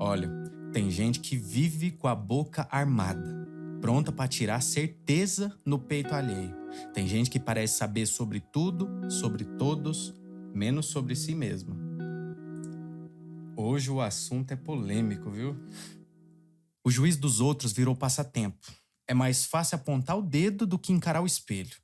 Olha, tem gente que vive com a boca armada, pronta pra tirar certeza no peito alheio. Tem gente que parece saber sobre tudo, sobre todos, menos sobre si mesma. Hoje o assunto é polêmico, viu? O juiz dos outros virou passatempo. É mais fácil apontar o dedo do que encarar o espelho.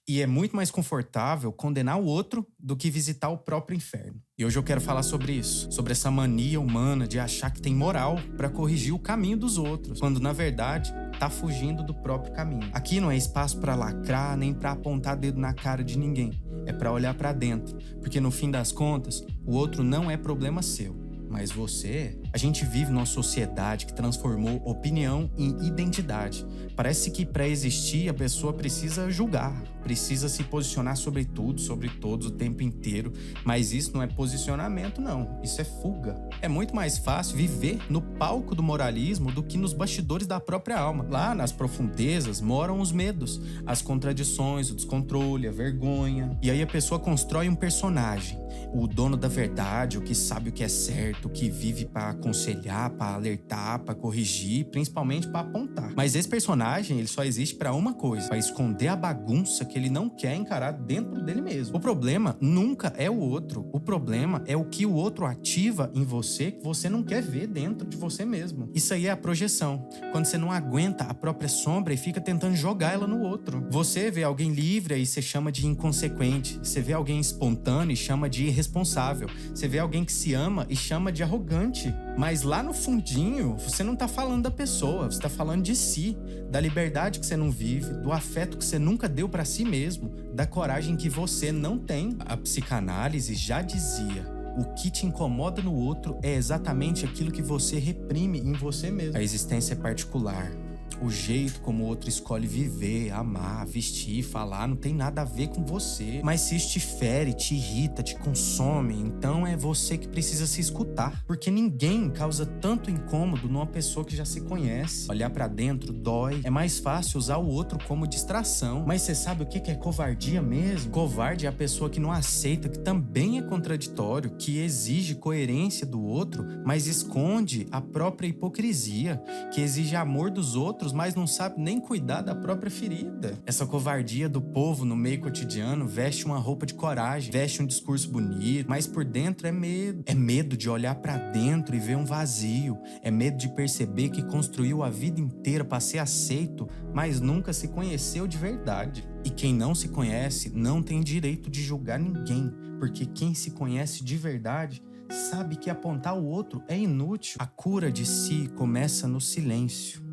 E é muito mais confortável condenar o outro do que visitar o próprio inferno. E hoje eu quero falar sobre isso, sobre essa mania humana de achar que tem moral pra corrigir o caminho dos outros, quando na verdade tá fugindo do próprio caminho. Aqui não é espaço pra lacrar nem pra apontar dedo na cara de ninguém. É pra olhar pra dentro, porque no fim das contas, o outro não é problema seu. Mas você... A gente vive numa sociedade que transformou opinião em identidade. Parece que para existir a pessoa precisa julgar, precisa se posicionar sobre tudo, sobre todos o tempo inteiro. Mas isso não é posicionamento, não. Isso é fuga. É muito mais fácil viver no palco do moralismo do que nos bastidores da própria alma. Lá nas profundezas moram os medos, as contradições, o descontrole, a vergonha. E aí a pessoa constrói um personagem, o dono da verdade, o que sabe o que é certo, o que vive para aconselhar, para alertar, para corrigir, principalmente para apontar. Mas esse personagem, ele só existe para uma coisa, para esconder a bagunça que ele não quer encarar dentro dele mesmo. O problema nunca é o outro. O problema é o que o outro ativa em você que você não quer ver dentro de você mesmo. Isso aí é a projeção. Quando você não aguenta a própria sombra e fica tentando jogar ela no outro. Você vê alguém livre e você chama de inconsequente. Você vê alguém espontâneo e chama de irresponsável. Você vê alguém que se ama e chama de arrogante. Mas lá no fundinho, você não tá falando da pessoa, você tá falando de si, da liberdade que você não vive, do afeto que você nunca deu pra si mesmo, da coragem que você não tem. A psicanálise já dizia: o que te incomoda no outro é exatamente aquilo que você reprime em você mesmo. A existência é particular. O jeito como o outro escolhe viver, amar, vestir, falar não tem nada a ver com você. Mas se isso te fere, te irrita, te consome, então é você que precisa se escutar. Porque ninguém causa tanto incômodo numa pessoa que já se conhece. Olhar pra dentro dói. É mais fácil usar o outro como distração. Mas você sabe o que é covardia mesmo? Covarde é a pessoa que não aceita que também é contraditório, que exige coerência do outro, mas esconde a própria hipocrisia, que exige amor dos outros, mas não sabe nem cuidar da própria ferida. Essa covardia do povo no meio cotidiano veste uma roupa de coragem, veste um discurso bonito, mas por dentro é medo. É medo de olhar pra dentro e ver um vazio. É medo de perceber que construiu a vida inteira pra ser aceito, mas nunca se conheceu de verdade. E quem não se conhece não tem direito de julgar ninguém, porque quem se conhece de verdade sabe que apontar o outro é inútil. A cura de si começa no silêncio.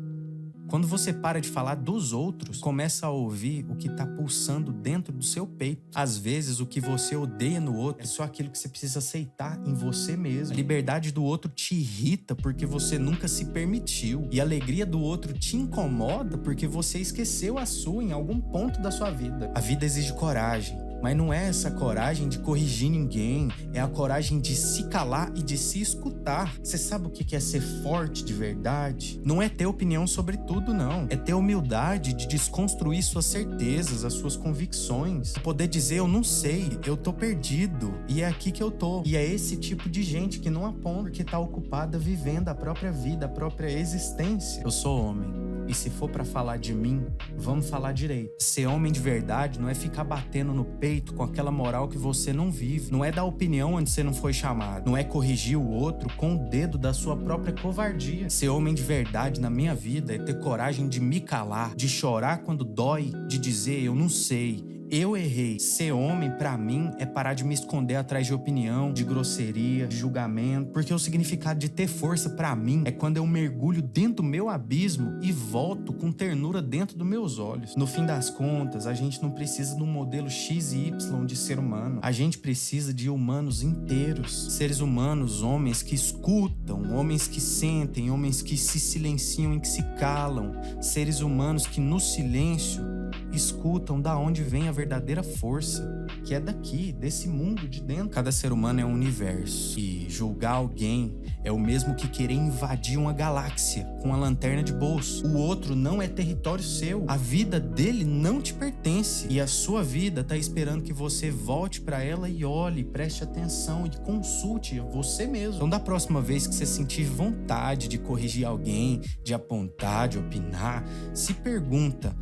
Quando você para de falar dos outros, começa a ouvir o que tá pulsando dentro do seu peito. Às vezes, o que você odeia no outro é só aquilo que você precisa aceitar em você mesmo. A liberdade do outro te irrita porque você nunca se permitiu. E a alegria do outro te incomoda porque você esqueceu a sua em algum ponto da sua vida. A vida exige coragem. Mas não é essa coragem de corrigir ninguém, é a coragem de se calar e de se escutar. Você sabe o que é ser forte de verdade? Não é ter opinião sobre tudo, não. É ter humildade de desconstruir suas certezas, as suas convicções. Poder dizer, eu não sei, eu tô perdido, e é aqui que eu tô. E é esse tipo de gente que não aponta, porque tá ocupada vivendo a própria vida, a própria existência. Eu sou homem. E se for pra falar de mim, vamos falar direito. Ser homem de verdade não é ficar batendo no peito com aquela moral que você não vive. Não é dar opinião onde você não foi chamado. Não é corrigir o outro com o dedo da sua própria covardia. Ser homem de verdade na minha vida é ter coragem de me calar, de chorar quando dói, de dizer eu não sei, eu errei. Ser homem, pra mim, é parar de me esconder atrás de opinião, de grosseria, de julgamento. Porque o significado de ter força, pra mim, é quando eu mergulho dentro do meu abismo e volto com ternura dentro dos meus olhos. No fim das contas, a gente não precisa de um modelo X e Y de ser humano. A gente precisa de humanos inteiros. Seres humanos, homens que escutam, homens que sentem, homens que se silenciam e que se calam. Seres humanos que, no silêncio, escutam da onde vem a verdadeira força. que é daqui, desse mundo de dentro. Cada ser humano é um universo e julgar alguém é o mesmo que querer invadir uma galáxia com uma lanterna de bolso. O outro não é território seu. A vida dele não te pertence e a sua vida tá esperando que você volte para ela e olhe, preste atenção e consulte você mesmo. Então, da próxima vez que você sentir vontade de corrigir alguém, de apontar, de opinar, se pergunta: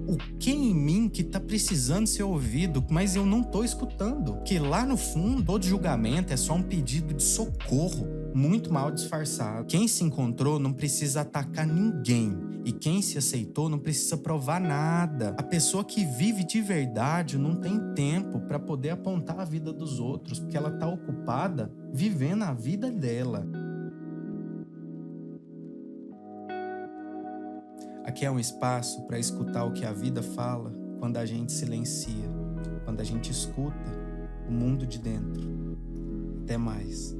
o que em mim que tá precisando ser ouvido, mas eu não tô escutando? Que lá no fundo, todo julgamento é só um pedido de socorro, muito mal disfarçado. Quem se encontrou não precisa atacar ninguém. E quem se aceitou não precisa provar nada. A pessoa que vive de verdade não tem tempo para poder apontar a vida dos outros, porque ela tá ocupada vivendo a vida dela. Aqui é um espaço para escutar o que a vida fala quando a gente silencia, quando a gente escuta o mundo de dentro. Até mais.